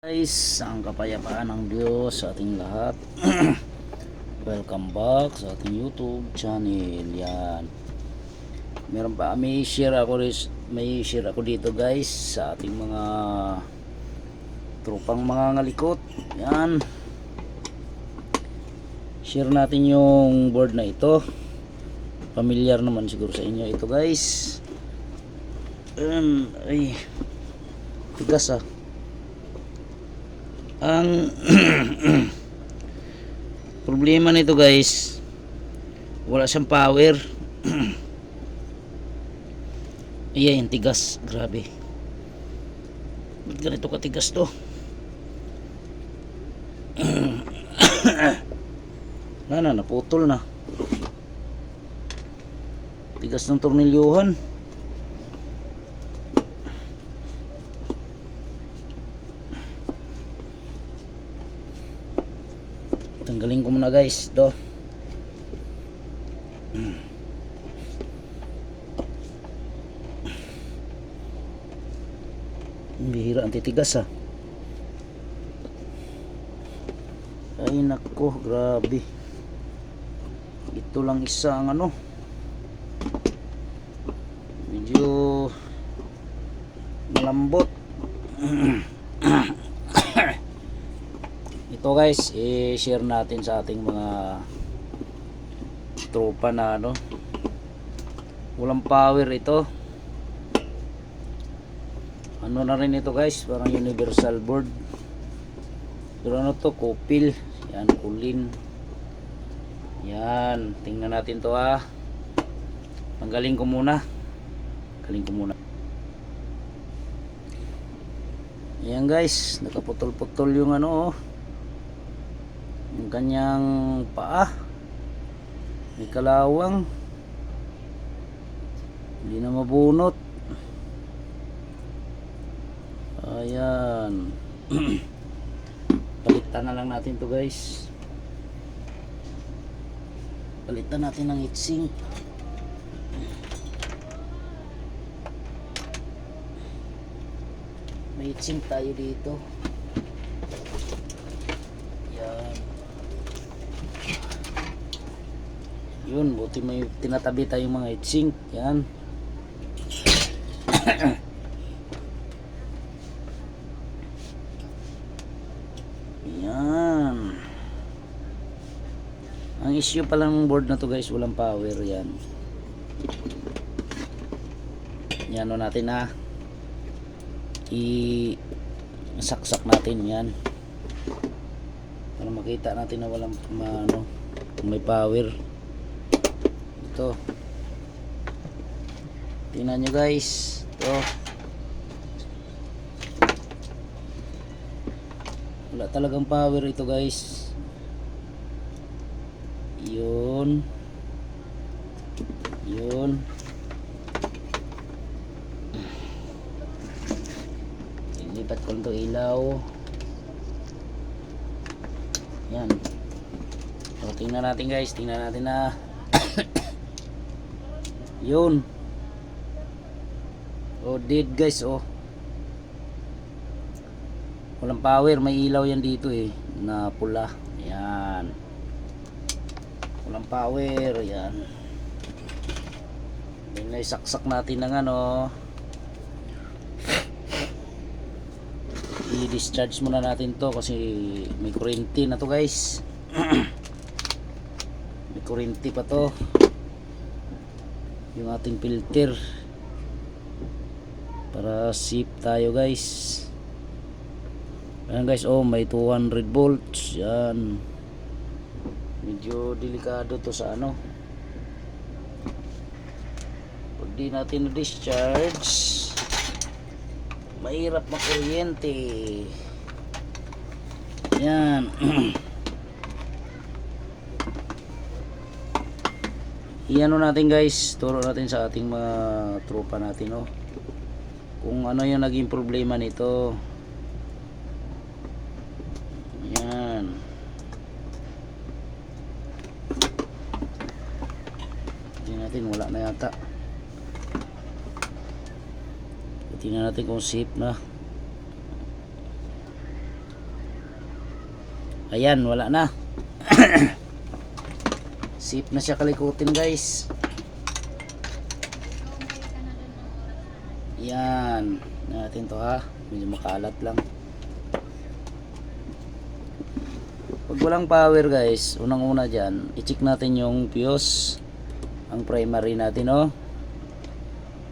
Guys, ang kapayapaan ng Diyos sa ating lahat. Welcome back sa ating YouTube channel. Yan. May share ako dito guys sa ating mga tropang mga ngalikot. Yan. Share natin yung board na ito. Familiar naman siguro sa inyo ito guys. Ay, tigas ah. Ang problema nito guys, wala siyang power. Ayan, tigas, grabe. Ba't ganito katigas to? Naputol na. Tigas ng tornilyuhan. Tanggalin ko muna guys ito. Bihira ang titigas ah. Ay nako, grabe. Ito lang isa ang ano, medyo malambot. Ito guys, i-share natin sa ating mga tropa na ano, walang power ito. Ano na rin ito guys, parang universal board. Pero ano to, kopil. Yan, kulin. Yan, tingnan natin to ah. Tanggalin ko muna. Ayan guys, nakaputol-putol yung ano oh, yung kanyang paa, may kalawang, hindi na mabunot. Ayan. Palitan na lang natin to guys. Palitan natin ng heatsink. May heatsink tayo dito. Yun, buti may tinatabi tayong mga heatsink. Yan. Yan. Ang issue pa lang ng board na to guys, walang power. Yan. Yan o natin na i-saksak natin yan para makita natin na walang may power. Ito, tingnan nyo guys, ito wala talagang power ito guys. Yun ilipat ko lang ito ilaw. Yan. So, tingnan natin guys, na yun. Oh, dead guys oh. Walang power, may ilaw yan dito eh na pula. Yan. Walang power, yan. Then isaksak natin ng ano. I-discharge muna natin to kasi may kuryente na to guys. May kuryente pa to. Yung ating filter para safe tayo guys. Ayan guys, oh may 200 volts. Yan, medyo delikado to sa ano, pag di natin na-discharge mahirap makuryente. Yan. Iano natin guys, turo natin sa ating mga tropa natin oh, kung ano yung naging problema nito. Yan. Tingnan natin, wala na yata. Tingnan natin kung safe na. Ayan, wala na. Safe na siya kalikutin guys. Yan. Natin to ha. Medyo makalat lang. Pag walang power guys, unang-una dyan, i-check natin yung fuse. Ang primary natin, oh.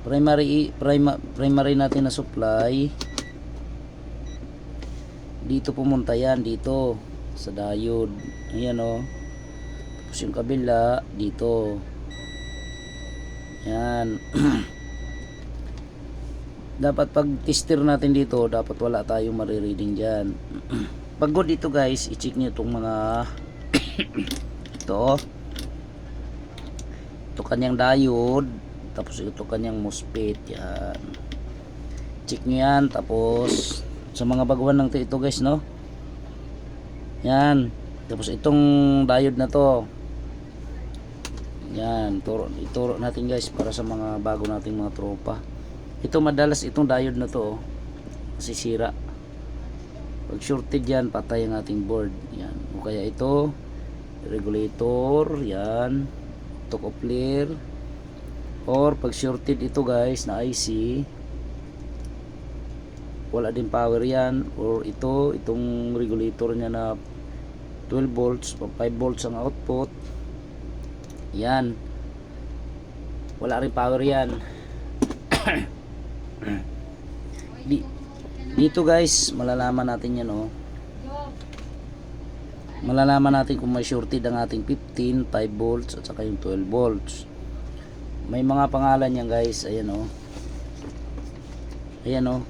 Primary natin na supply. Dito pumunta yan, dito sa diode. Ayan, oh. Tapos yung kabila dito. Yan. Dapat pag tester natin dito, dapat wala tayong marireading dyan. Pag good dito guys, i-check nyo itong mga ito, oh. Ito kanyang diode, tapos ito kanyang MOSFET. Yan, check nyo yan. Tapos sa mga baguhan ng ito guys, no, yan. Tapos itong diode na to, yan, ituro natin guys para sa mga bago nating mga tropa. Ito madalas itong diode na to, oh, masisira. Pag shorted yan, patay ang ating board. Yan. O kaya ito regulator, yan, to coupler. Or pag shorted ito guys na IC, wala din power yan. Or itong regulator nya na 12 volts, 5 volts ang output, yan, wala rin power yan. Dito guys, malalaman natin yan, oh. Malalaman natin kung may shorted ang ating 15, 5 volts at saka yung 12 volts. May mga pangalan yan guys. Ayan, oh. Ayan, oh.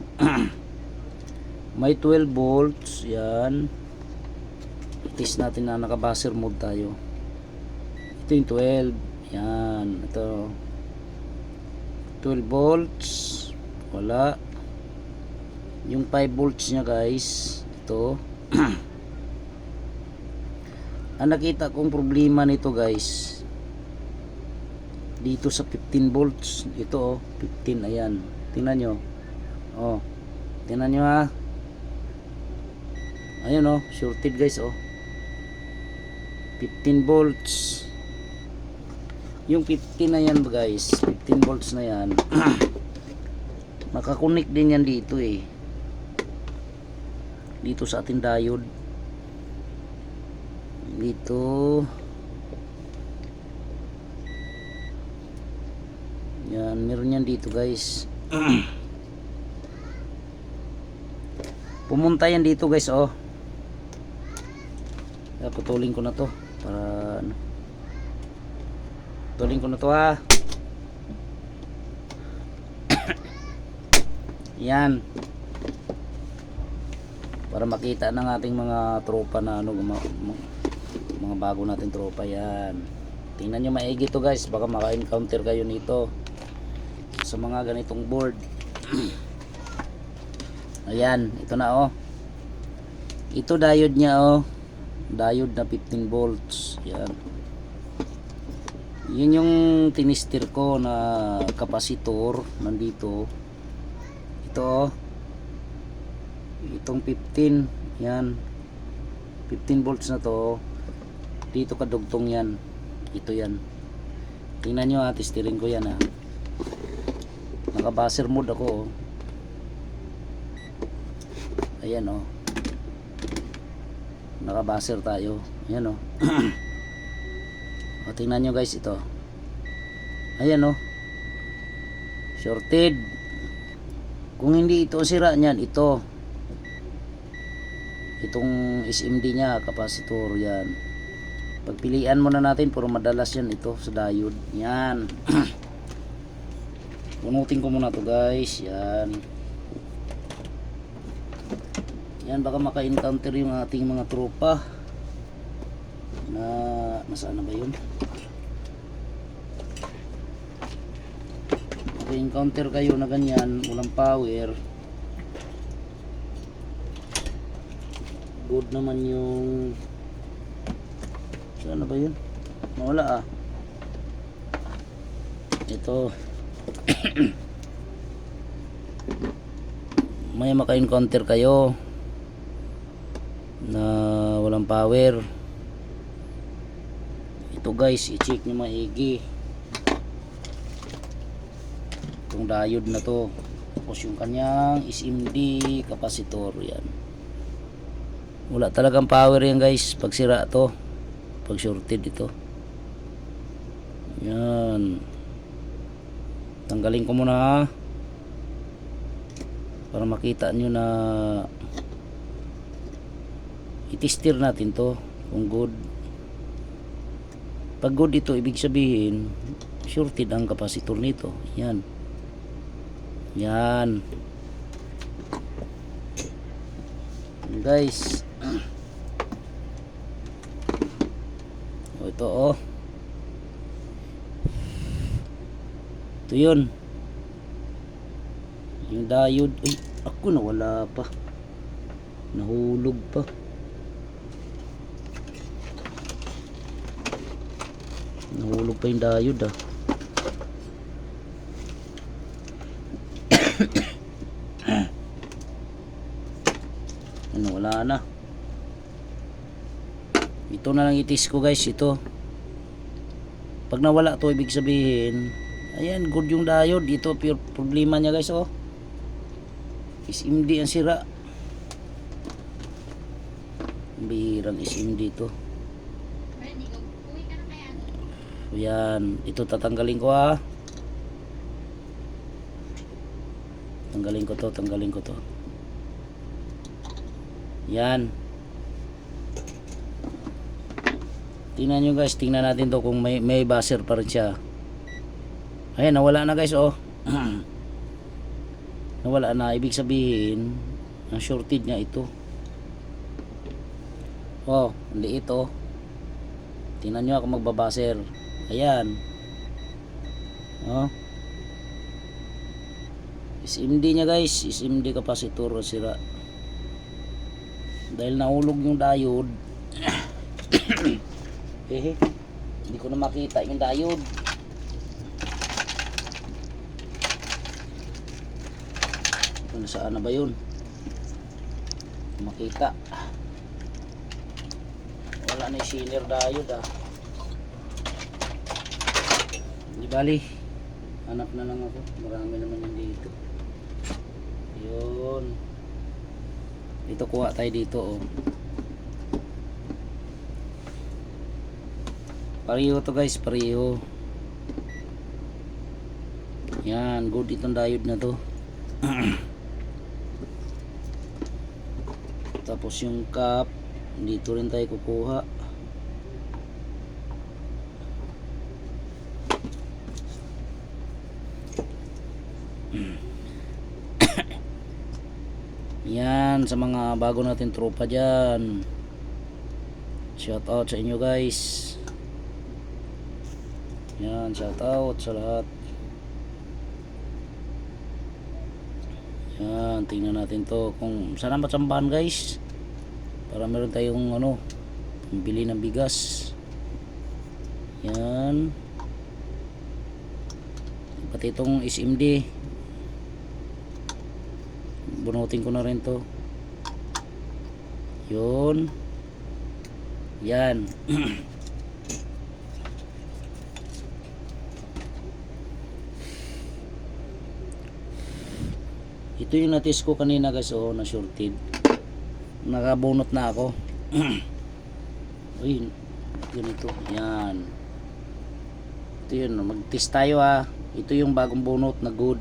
May 12 volts, yan. I-test natin na naka-buzzer mode tayo. Ito yung 12. Yan, ito 12 volts, wala. Yung 5 volts nya guys, ito. Ang nakita kong problema nito guys, dito sa 15 volts. Ito, oh, 15, ayan. Tingnan nyo, oh, tingnan nyo ha. Ayan, oh, shorted guys, oh, 15 volts. Yung 15 na yan guys, 15 volts na yan, makakonek din yan dito, eh, dito sa ating diode. Dito, yan, meron yan dito guys. Pumunta yan dito guys, oh. Putulin ko na to para ano, putulin ko na to ha. Yan, para makita ng ating mga tropa na ano, mga bago natin tropa. Yan, tingnan nyo maigi to guys, baka maka-encounter kayo nito sa mga ganitong board. Ayan, ito na, oh. Ito diode nya, oh, diode na 15 volts. Yan, yun yung tinister ko na kapasitor nandito. Ito, oh, itong 15, yan, 15 volts na to, dito kadugtong yan. Ito yan, tingnan nyo ha, testirin ko yan ha. Naka buzzer mode ako, oh. Ayan, oh, naka buzzer tayo. Ayan, oh. O, tingnan nyo guys, ito, ayan, oh, shorted. Kung hindi ito sira nyan, itong SMD nya, kapasitor, yan. Pagpilian muna natin, puro madalas yan ito sa diode. Yan. Punutin ko muna to guys. Yan. Yan, baka maka-encounter yung ating mga tropa na nasaan na ba yun? Maka-encounter kayo na ganyan, walang power. Good naman yung, saan na ba yun? Nawala, ah. Ito. May maka-encounter kayo na walang walang power. Ito guys, i-check nyo maigi itong diode na to, tapos yung kanyang SMD capacitor. Yan, wala talagang power yan guys pag sira to, pag shorted ito. Yan, tanggalin ko muna para makita nyo na i-tester natin to kung good. Pag good ito, ibig sabihin shorted ang capacitor nito. Yan, yan guys. O, ito ito yun, yung diode. Ay, ako nawala pa, nahulog pa. Nahulog pa yung diode ano, wala na. Ito na lang itis ko guys. Ito, pag nawala to, ibig sabihin ayan, good yung diode. Ito pure problema nya guys. SMD ang sira. Bihirang SMD to. Yan, ito tatanggalin ko tanggalin ko to. Yan, tingnan nyo guys, tingnan natin to kung may buzzer pa rin siya. Ayan, nawala na guys. Nawala na, ibig sabihin ang shorted niya ito. Ang liit. Tingnan nyo ako magbabuzzer. Ayan, SMD nya guys, SMD capacitor sira dahil nahulog yung diode. Hindi ko na makita yung diode. Kung saan na ba yun makita, wala na yung senior diode. Di bali, hanap na lang ako, marami naman yun dito. Yun, dito kuha tayo dito. Pareho to guys, pareho. Yan, good itong diode na to. Tapos yung cap, dito rin tayo kukuha. Yan, sa mga bago natin tropa dyan, shout out sa inyo guys. Yan, shout out sa lahat. Yan, tingnan natin to kung saan matsambahan guys, para meron tayong pambili ng bigas. Yan, pati itong SMD bunutin ko na rin to. Yun, yan. Ito yung natis ko kanina guys, na shorted. Nakabunot na ako. Uy, ganito. Yan, ito yun, mag-test tayo ito yung bagong bunot na good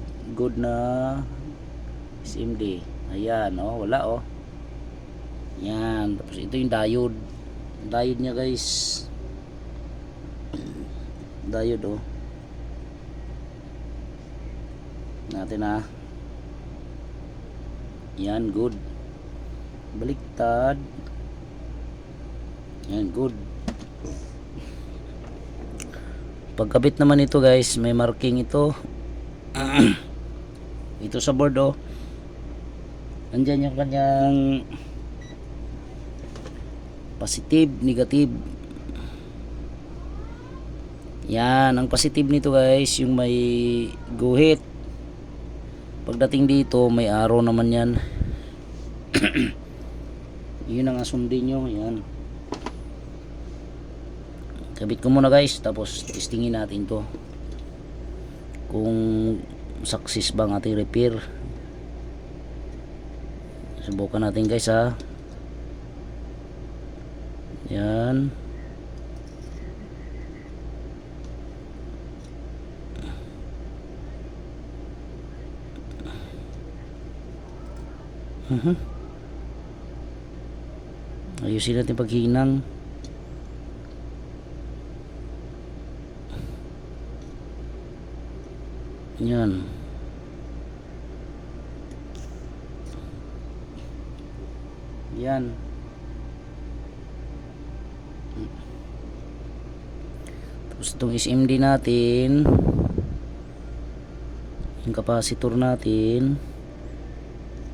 na SMD. Ayan, wala yan. Tapos ito yung diode nya guys, diode natin yan, good. Baliktad, yan, good. Pagkabit naman ito guys, may marking ito. Ito sa board andyan yung kanyang positive, negative. Yan, ang positive nito guys, yung may guhit. Pagdating dito, may arrow naman yan. Yun ang asundin nyo. Yan, Kabit ko muna guys, tapos testingin natin to kung success ba ang ating repair. Subukan natin guys ha. Yan. Ayusin natin paghinang. Yan. Yan. Tapos itong SMD natin, yung capacitor natin,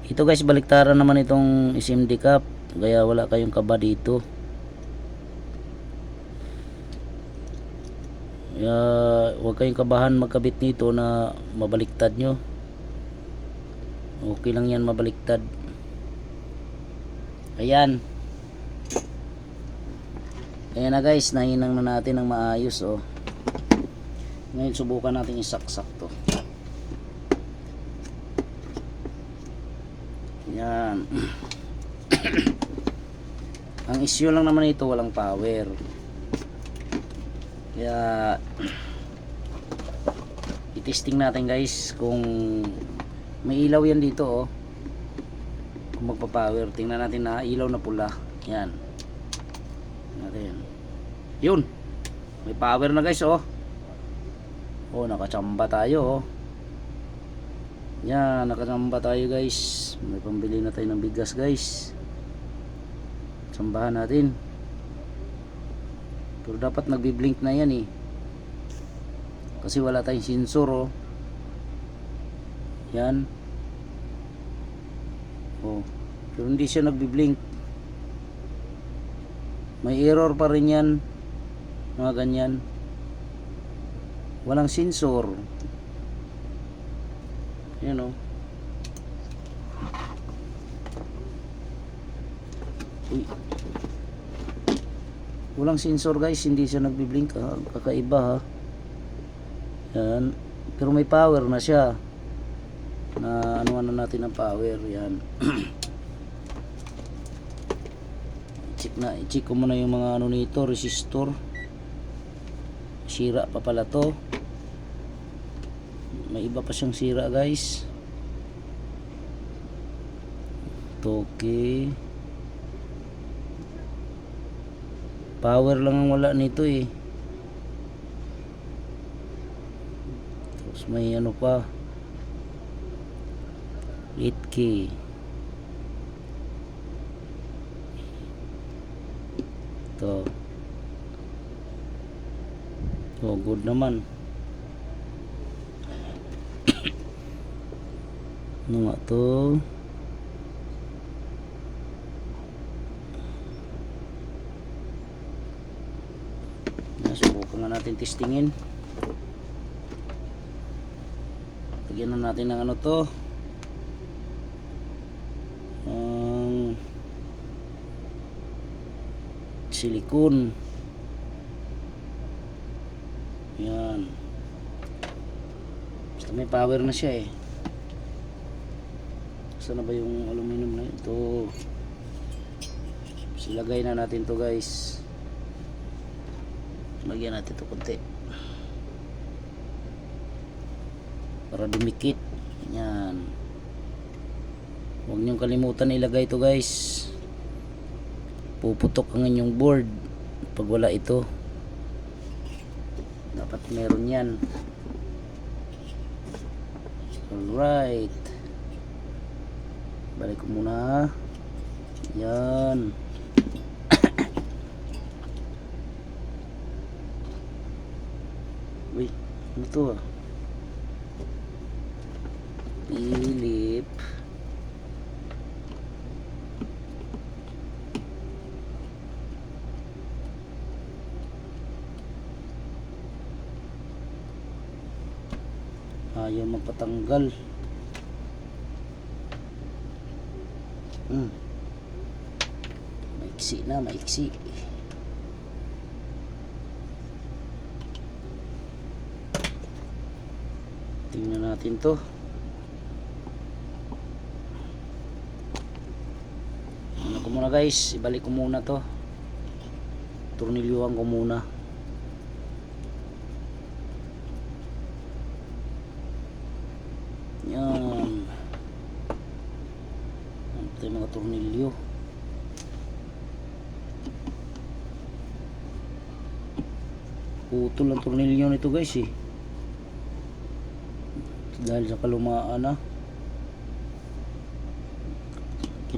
ito guys, baliktaran naman itong SMD cap, kaya wala kayong kaba dito. Kaya huwag kayong kabahan magkabit nito na mabaliktad nyo. Okay lang yan mabaliktad. Ayan. Ayan na guys, nahinang na natin ng maayos oh. Ngayon subukan natin isaksak to. Yan. Ang issue lang naman ito, walang power. Kaya i-testing natin guys kung may ilaw yan dito oh. Kung magpa-power, tingnan natin na ilaw na pula. Yan. Natin. Yun. May power na guys oh. Oh, nakachamba tayo oh. Yan, nakachamba tayo guys. May pambili na tayo ng bigas guys. Sambahan natin. Pero dapat nagbi-blink na yan eh. Kasi wala tayong sensor oh. Yan. Oh. Pero hindi siya nagbi-blink. May error pa rin yan. Mga ganyan. Walang sensor. Yan o. Uy. Walang sensor guys, hindi siya nagbi-blink ha. Kakaiba ha. Yan. Pero may power na siya. Na ano na natin ang power. Yan. I-check ko muna yung mga ano nito, resistor. Sira pa pala to. May iba pa siyang sira guys. Okay. Power lang ang wala nito eh. Tapos may ano pa, 8K. Ito. Oh, good naman. Ano nga to? Subukan nga natin testingin. Lagyan na natin ng ano to, silikon. Yan. Basta may power na siya eh. Saan na ba yung aluminum na ito? Silagay na natin to guys. Lagyan natin ito konti para dumikit. Yan. Huwag niyong kalimutan ilagay ito guys. Puputok ang inyong board pag wala ito. Dapat meron yan. Alright. Balik ko muna. Yan. Uy, ano to ah? Philip. Ayaw magpatanggal. Maiksi na, maiksi. tingnan natin to. Ano ko muna guys, ibalik ko muna to, tornilyuhan ko muna. Yan, ito yung mga tornilyo. Putol ang tornilyo nito guys eh, dahil sa kalumaan na.